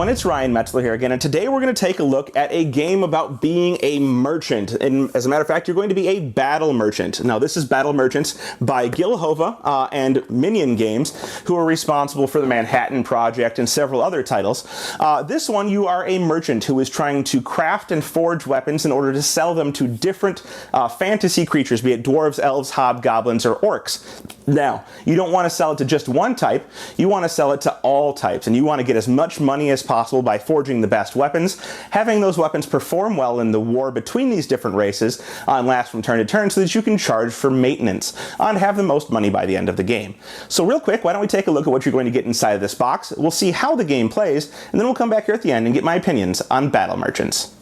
everyone, it's Ryan Metzler here again, and today we're going to take a look at a game about being a merchant. And as a matter of fact, you're going to be a battle merchant. Now, this is Battle Merchants by Gilhova and Minion Games, who are responsible for the Manhattan Project and several other titles. This one, you are a merchant who is trying to craft and forge weapons in order to sell them to different fantasy creatures, be it dwarves, elves, hobgoblins, or orcs. Now, you don't want to sell it to just one type, you want to sell it to all types, and you want to get as much money as possible by forging the best weapons, having those weapons perform well in the war between these different races, and last from turn to turn so that you can charge for maintenance, and have the most money by the end of the game. So real quick, why don't we take a look at what you're going to get inside of this box, we'll see how the game plays, and then we'll come back here at the end and get my opinions on Battle Merchants.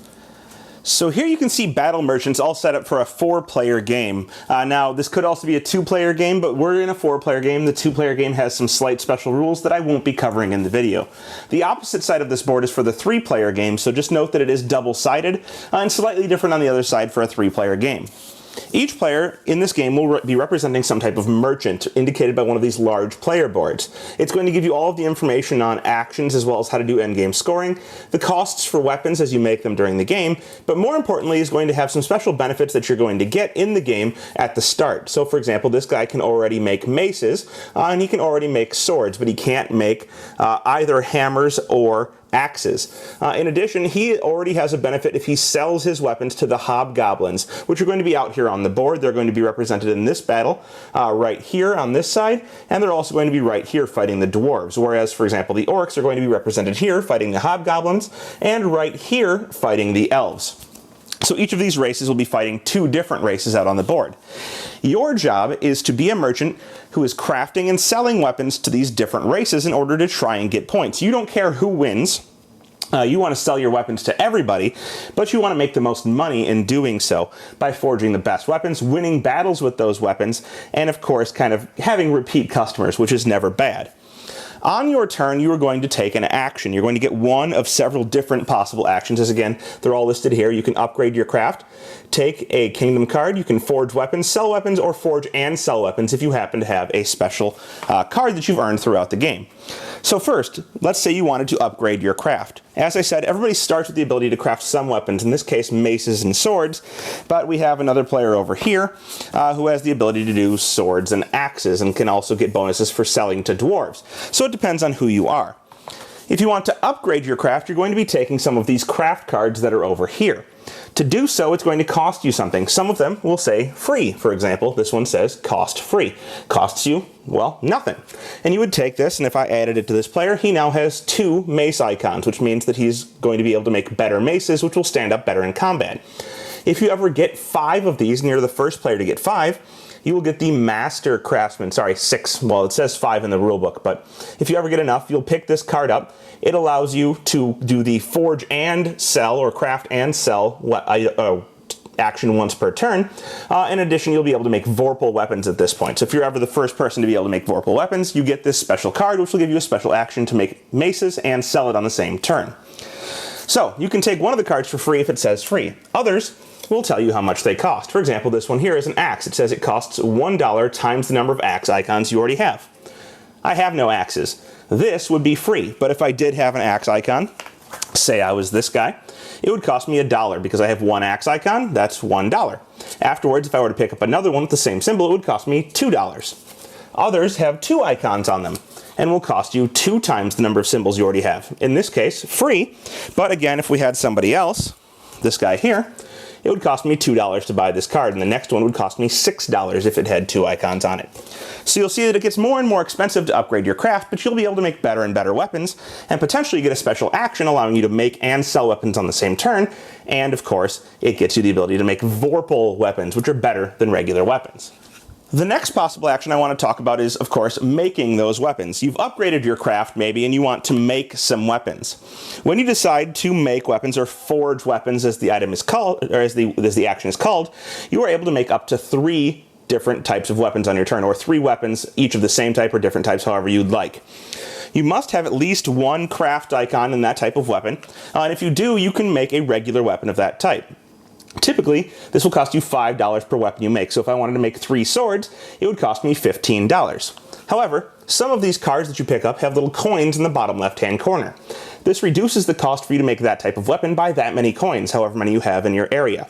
So here you can see Battle Merchants all set up for a 4-player game. Now, this could also be a 2-player game, but we're in a 4-player game. The 2-player game has some slight special rules that I won't be covering in the video. The opposite side of this board is for the 3-player game, so just note that it is double-sided and slightly different on the other side for a 3-player game. Each player in this game will be representing some type of merchant, indicated by one of these large player boards. It's going to give you all of the information on actions as well as how to do endgame scoring, the costs for weapons as you make them during the game, but more importantly is going to have some special benefits that you're going to get in the game at the start. So for example, this guy can already make maces, and he can already make swords, but he can't make either hammers or axes. In addition, he already has a benefit if he sells his weapons to the hobgoblins, which are going to be out here on the board. They're going to be represented in this battle right here on this side, and they're also going to be right here fighting the dwarves, whereas, for example, the orcs are going to be represented here fighting the hobgoblins, and right here fighting the elves. So each of these races will be fighting 2 different races out on the board. Your job is to be a merchant who is crafting and selling weapons to these different races in order to try and get points. You don't care who wins. You want to sell your weapons to everybody, but you want to make the most money in doing so by forging the best weapons, winning battles with those weapons, and of course kind of having repeat customers, which is never bad. On your turn, you are going to take an action. You're going to get one of several different possible actions, as again, they're all listed here. You can upgrade your craft, take a kingdom card, you can forge weapons, sell weapons, or forge and sell weapons if you happen to have a special card that you've earned throughout the game. So first, let's say you wanted to upgrade your craft. As I said, everybody starts with the ability to craft some weapons, in this case maces and swords, but we have another player over here who has the ability to do swords and axes and can also get bonuses for selling to dwarves. So it depends on who you are. If you want to upgrade your craft, you're going to be taking some of these craft cards that are over here. To do so, it's going to cost you something. Some of them will say free. For example, this one says cost free. Costs you, well, nothing. And you would take this, and if I added it to this player, he now has 2 mace icons, which means that he's going to be able to make better maces, which will stand up better in combat. If you ever get 5 of these, and you're the first player to get 5, you will get the Master Craftsman, 6, well it says 5 in the rulebook, but if you ever get enough, you'll pick this card up. It allows you to do the forge and sell, or craft and sell action once per turn. In addition, you'll be able to make Vorpal weapons at this point. So if you're ever the first person to be able to make Vorpal weapons, you get this special card, which will give you a special action to make maces and sell it on the same turn. So you can take one of the cards for free if it says free. Others will tell you how much they cost. For example, this one here is an axe. It says it costs $1 times the number of axe icons you already have. I have no axes. This would be free, but if I did have an axe icon, say I was this guy, it would cost me $1 because I have 1 axe icon, that's $1. Afterwards, if I were to pick up another one with the same symbol, it would cost me $2. Others have 2 icons on them and will cost you 2 times the number of symbols you already have. In this case, free, but again, if we had somebody else, this guy here, it would cost me $2 to buy this card, and the next one would cost me $6 if it had 2 icons on it. So you'll see that it gets more and more expensive to upgrade your craft, but you'll be able to make better and better weapons, and potentially get a special action allowing you to make and sell weapons on the same turn, and of course, it gets you the ability to make Vorpal weapons, which are better than regular weapons. The next possible action I want to talk about is, of course, making those weapons. You've upgraded your craft, maybe, and you want to make some weapons. When you decide to make weapons, or forge weapons as the item is called, or as the action is called, you are able to make up to 3 different types of weapons on your turn, or 3 weapons, each of the same type or different types, however you'd like. You must have at least 1 craft icon in that type of weapon, and if you do, you can make a regular weapon of that type. Typically, this will cost you $5 per weapon you make, so if I wanted to make 3 swords, it would cost me $15. However, some of these cards that you pick up have little coins in the bottom left-hand corner. This reduces the cost for you to make that type of weapon by that many coins, however many you have in your area.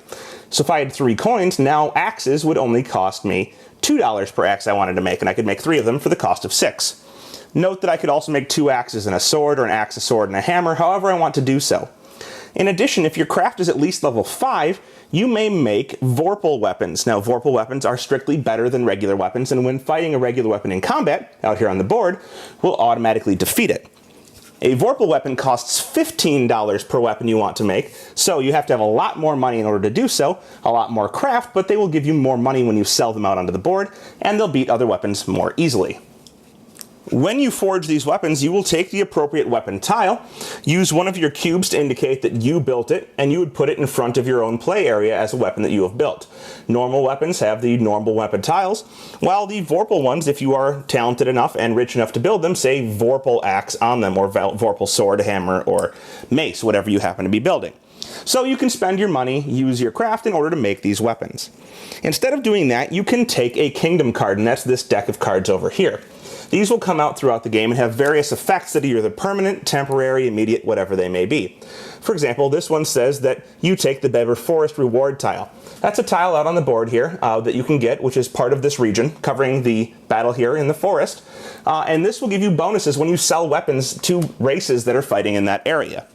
So if I had 3 coins, now axes would only cost me $2 per axe I wanted to make, and I could make 3 of them for the cost of 6. Note that I could also make 2 axes and a sword, or an axe, a sword, and a hammer, however I want to do so. In addition, if your craft is at least level 5, you may make Vorpal weapons. Now, Vorpal weapons are strictly better than regular weapons, and when fighting a regular weapon in combat, out here on the board, will automatically defeat it. A Vorpal weapon costs $15 per weapon you want to make, so you have to have a lot more money in order to do so, a lot more craft, but they will give you more money when you sell them out onto the board, and they'll beat other weapons more easily. When you forge these weapons, you will take the appropriate weapon tile, use one of your cubes to indicate that you built it, and you would put it in front of your own play area as a weapon that you have built. Normal weapons have the normal weapon tiles, while the Vorpal ones, if you are talented enough and rich enough to build them, say Vorpal axe on them, or Vorpal sword, hammer, or mace, whatever you happen to be building. So you can spend your money, use your craft in order to make these weapons. Instead of doing that, you can take a kingdom card, and that's this deck of cards over here. These will come out throughout the game and have various effects that are either permanent, temporary, immediate, whatever they may be. For example, this one says that you take the Bever Forest reward tile. That's a tile out on the board here that you can get, which is part of this region, covering the battle here in the forest. And this will give you bonuses when you sell weapons to races that are fighting in that area.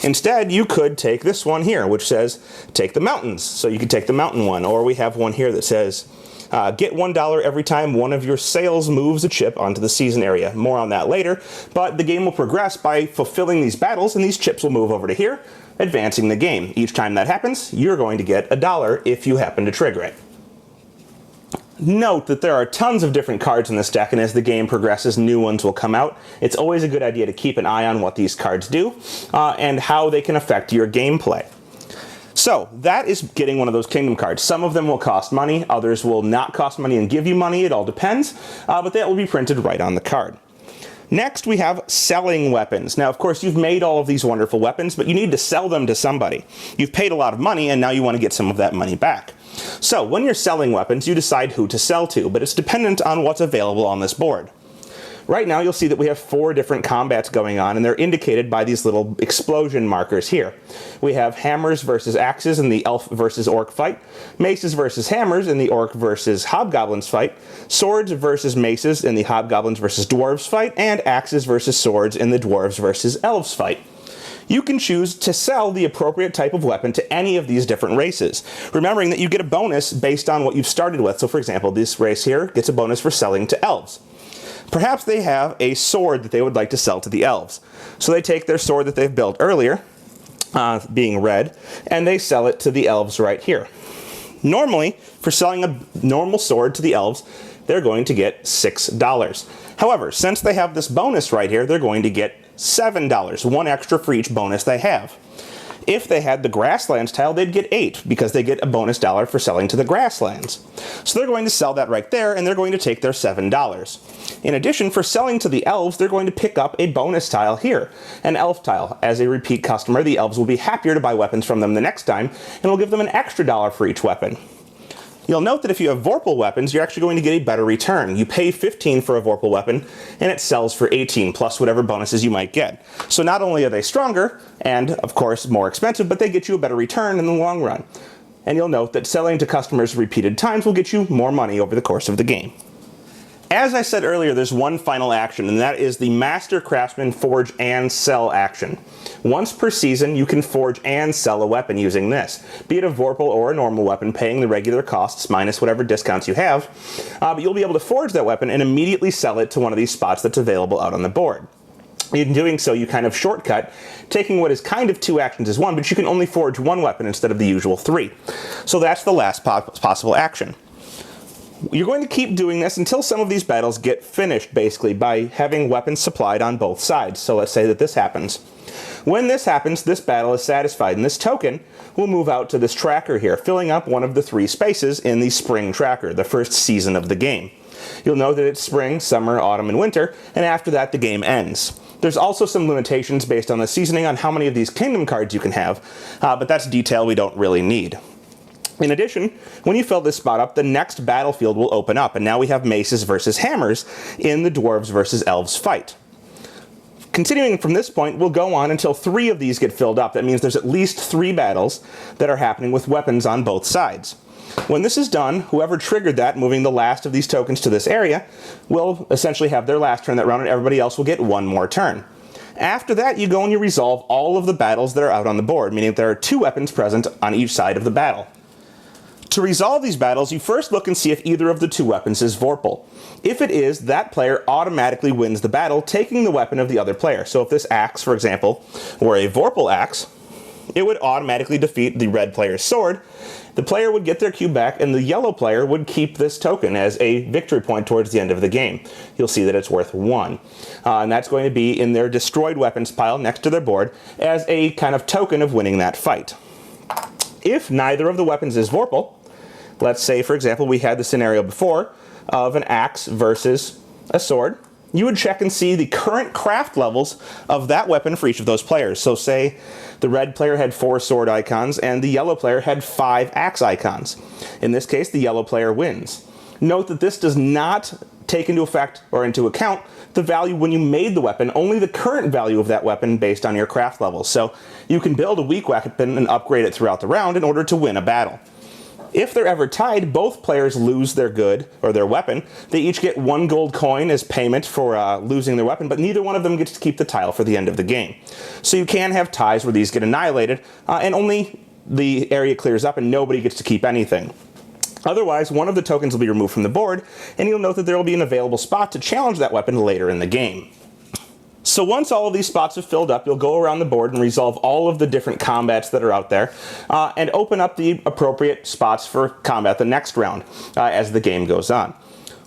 Instead, you could take this one here, which says, take the mountains. So you could take the mountain one, or we have one here that says, get $1 every time one of your sales moves a chip onto the season area. More on that later, but the game will progress by fulfilling these battles, and these chips will move over to here, advancing the game. Each time that happens, you're going to get $1 if you happen to trigger it. Note that there are tons of different cards in this deck, and as the game progresses, new ones will come out. It's always a good idea to keep an eye on what these cards do and how they can affect your gameplay. So that is getting one of those kingdom cards. Some of them will cost money, others will not cost money and give you money, it all depends, but that will be printed right on the card. Next, we have selling weapons. Now, of course, you've made all of these wonderful weapons, but you need to sell them to somebody. You've paid a lot of money, and now you want to get some of that money back. So, when you're selling weapons, you decide who to sell to, but it's dependent on what's available on this board. Right now, you'll see that we have 4 different combats going on, and they're indicated by these little explosion markers here. We have hammers versus axes in the elf versus orc fight, maces versus hammers in the orc versus hobgoblins fight, swords versus maces in the hobgoblins versus dwarves fight, and axes versus swords in the dwarves versus elves fight. You can choose to sell the appropriate type of weapon to any of these different races, remembering that you get a bonus based on what you've started with. So, for example, this race here gets a bonus for selling to elves. Perhaps they have a sword that they would like to sell to the elves. So they take their sword that they've built earlier, being red, and they sell it to the elves right here. Normally, for selling a normal sword to the elves, they're going to get $6. However, since they have this bonus right here, they're going to get $7, 1 extra for each bonus they have. If they had the grasslands tile, they'd get 8 because they get a bonus dollar for selling to the grasslands. So they're going to sell that right there, and they're going to take their $7. In addition, for selling to the elves, they're going to pick up a bonus tile here, an elf tile. As a repeat customer, the elves will be happier to buy weapons from them the next time, and will give them an extra $1 for each weapon. You'll note that if you have Vorpal weapons, you're actually going to get a better return. You pay 15 for a Vorpal weapon, and it sells for 18, plus whatever bonuses you might get. So not only are they stronger, and of course more expensive, but they get you a better return in the long run. And you'll note that selling to customers repeated times will get you more money over the course of the game. As I said earlier, there's one final action, and that is the Master Craftsman Forge and Sell action. Once per season, you can forge and sell a weapon using this, be it a Vorpal or a normal weapon, paying the regular costs minus whatever discounts you have, but you'll be able to forge that weapon and immediately sell it to one of these spots that's available out on the board. In doing so, you kind of shortcut, taking what is kind of 2 actions as one, but you can only forge 1 weapon instead of the usual 3. So that's the last possible action. You're going to keep doing this until some of these battles get finished, basically, by having weapons supplied on both sides. So let's say that this happens. When this happens, this battle is satisfied, and this token will move out to this tracker here, filling up one of the 3 spaces in the spring tracker, the first season of the game. You'll know that it's spring, summer, autumn, and winter, and after that the game ends. There's also some limitations based on the seasoning on how many of these kingdom cards you can have, but that's detail we don't really need. In addition, when you fill this spot up, the next battlefield will open up, and now we have maces versus hammers in the dwarves versus elves fight. Continuing from this point, we'll go on until 3 of these get filled up. That means there's at least 3 battles that are happening with weapons on both sides. When this is done, whoever triggered that, moving the last of these tokens to this area, will essentially have their last turn that round, and everybody else will get 1 more turn. After that, you go and you resolve all of the battles that are out on the board, meaning that there are 2 weapons present on each side of the battle. To resolve these battles, you first look and see if either of the 2 weapons is Vorpal. If it is, that player automatically wins the battle, taking the weapon of the other player. So if this axe, for example, were a Vorpal axe, it would automatically defeat the red player's sword. The player would get their cube back, and the yellow player would keep this token as a victory point towards the end of the game. You'll see that it's worth 1. And that's going to be in their destroyed weapons pile next to their board as a kind of token of winning that fight. If neither of the weapons is Vorpal, let's say, for example, we had the scenario before of an axe versus a sword, you would check and see the current craft levels of that weapon for each of those players. So say the red player had 4 sword icons and the yellow player had 5 axe icons. In this case, the yellow player wins. Note that this does not take into effect or into account the value when you made the weapon, only the current value of that weapon based on your craft levels. So you can build a weak weapon and upgrade it throughout the round in order to win a battle. If they're ever tied, both players lose their good, or their weapon. They each get 1 gold coin as payment for losing their weapon, but neither one of them gets to keep the tile for the end of the game. So you can have ties where these get annihilated, and only the area clears up and nobody gets to keep anything. Otherwise, one of the tokens will be removed from the board, and you'll note that there will be an available spot to challenge that weapon later in the game. So once all of these spots have filled up, you'll go around the board and resolve all of the different combats that are out there, and open up the appropriate spots for combat the next round as the game goes on.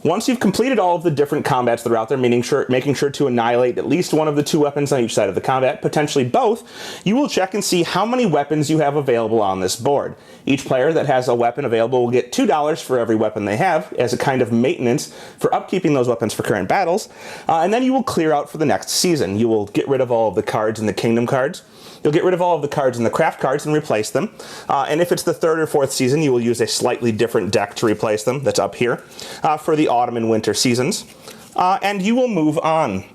Once you've completed all of the different combats that are out there, making sure to annihilate at least one of the 2 weapons on each side of the combat, potentially both, you will check and see how many weapons you have available on this board. Each player that has a weapon available will get $2 for every weapon they have as a kind of maintenance for upkeeping those weapons for current battles, and then you will clear out for the next season. You will get rid of all of the cards and the kingdom cards. You'll get rid of all of the cards and the craft cards and replace them. And if it's the 3rd or 4th season, you will use a slightly different deck to replace them. That's up here for the autumn and winter seasons. And you will move on.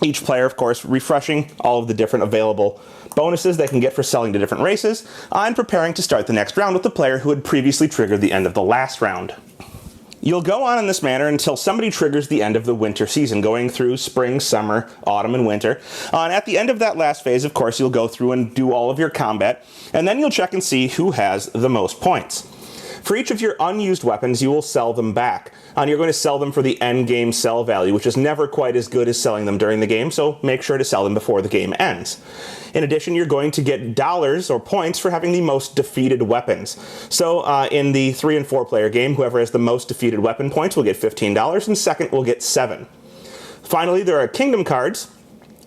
Each player, of course, refreshing all of the different available bonuses they can get for selling to different races, and preparing to start the next round with the player who had previously triggered the end of the last round. You'll go on in this manner until somebody triggers the end of the winter season, going through spring, summer, autumn, and winter. And at the end of that last phase, of course, you'll go through and do all of your combat, and then you'll check and see who has the most points. For each of your unused weapons, you will sell them back. And you're going to sell them for the end game sell value, which is never quite as good as selling them during the game, so make sure to sell them before the game ends. In addition, you're going to get dollars or points for having the most defeated weapons. So in the 3 and 4 player game, whoever has the most defeated weapon points will get $15, and second will get 7. Finally, there are kingdom cards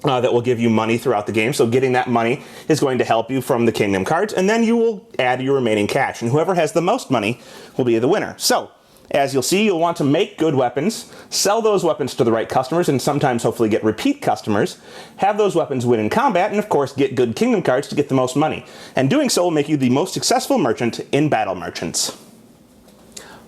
that will give you money throughout the game, so getting that money is going to help you from the kingdom cards, and then you will add your remaining cash, and whoever has the most money will be the winner. So, as you'll see, you'll want to make good weapons, sell those weapons to the right customers, and sometimes hopefully get repeat customers, have those weapons win in combat, and of course get good kingdom cards to get the most money. And doing so will make you the most successful merchant in Battle Merchants.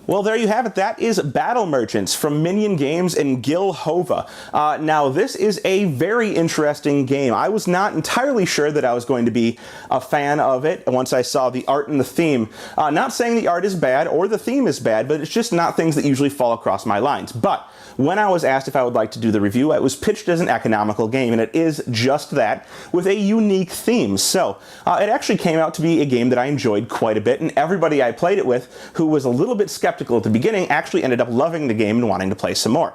Well, there you have it. That is Battle Merchants from Minion Games and Gil Hova. Now, this is a very interesting game. I was not entirely sure that I was going to be a fan of it once I saw the art and the theme. Not saying the art is bad or the theme is bad, but it's just not things that usually fall across my lines. But when I was asked if I would like to do the review, it was pitched as an economical game, and it is just that, with a unique theme. So, it actually came out to be a game that I enjoyed quite a bit, and everybody I played it with, who was a little bit skeptical at the beginning, actually ended up loving the game and wanting to play some more.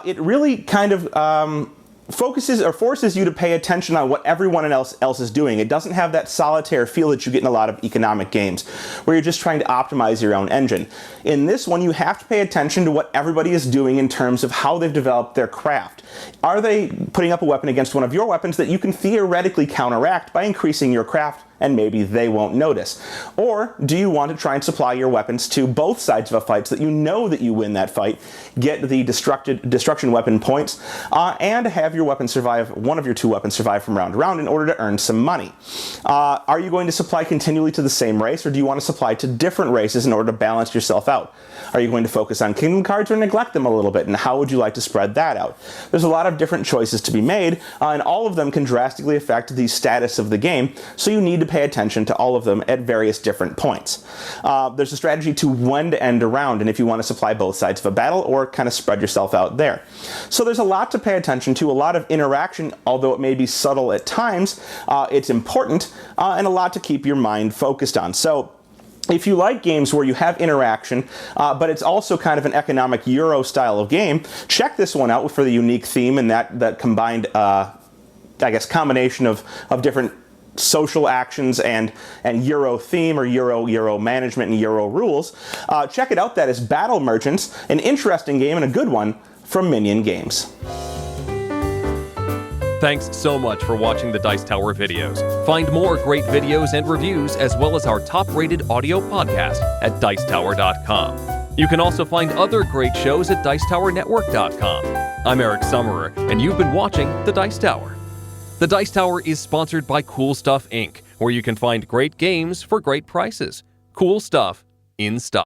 It really kind of focuses or forces you to pay attention on what everyone else is doing. It doesn't have that solitaire feel that you get in a lot of economic games, where you're just trying to optimize your own engine. In this one, you have to pay attention to what everybody is doing in terms of how they've developed their craft. Are they putting up a weapon against one of your weapons that you can theoretically counteract by increasing your craft and maybe they won't notice? Or do you want to try and supply your weapons to both sides of a fight so that you know that you win that fight, get the destruction weapon points, and have your weapon survive, one of your two weapons survive from round to round in order to earn some money? Are you going to supply continually to the same race, or do you want to supply to different races in order to balance yourself out? Are you going to focus on kingdom cards or neglect them a little bit, and how would you like to spread that out? There's a lot of different choices to be made, and all of them can drastically affect the status of the game, so you need to pay attention to all of them at various different points. There's a strategy to when to end a round, and if you want to supply both sides of a battle or kind of spread yourself out there. So there's a lot to pay attention to, a lot of interaction, although it may be subtle at times, it's important, and a lot to keep your mind focused on. So if you like games where you have interaction, but it's also kind of an economic Euro style of game, check this one out for the unique theme and that combined, I guess, combination of different social actions and Euro theme, or Euro management and Euro rules. Check it out. That is Battle Merchants, an interesting game and a good one from Minion Games. Thanks so much for watching the Dice Tower videos. Find more great videos and reviews, as well as our top-rated audio podcast at Dicetower.com. You can also find other great shows at DicetowerNetwork.com. I'm Eric Summerer, and you've been watching The Dice Tower. The Dice Tower is sponsored by Cool Stuff Inc., where you can find great games for great prices. Cool stuff in stock.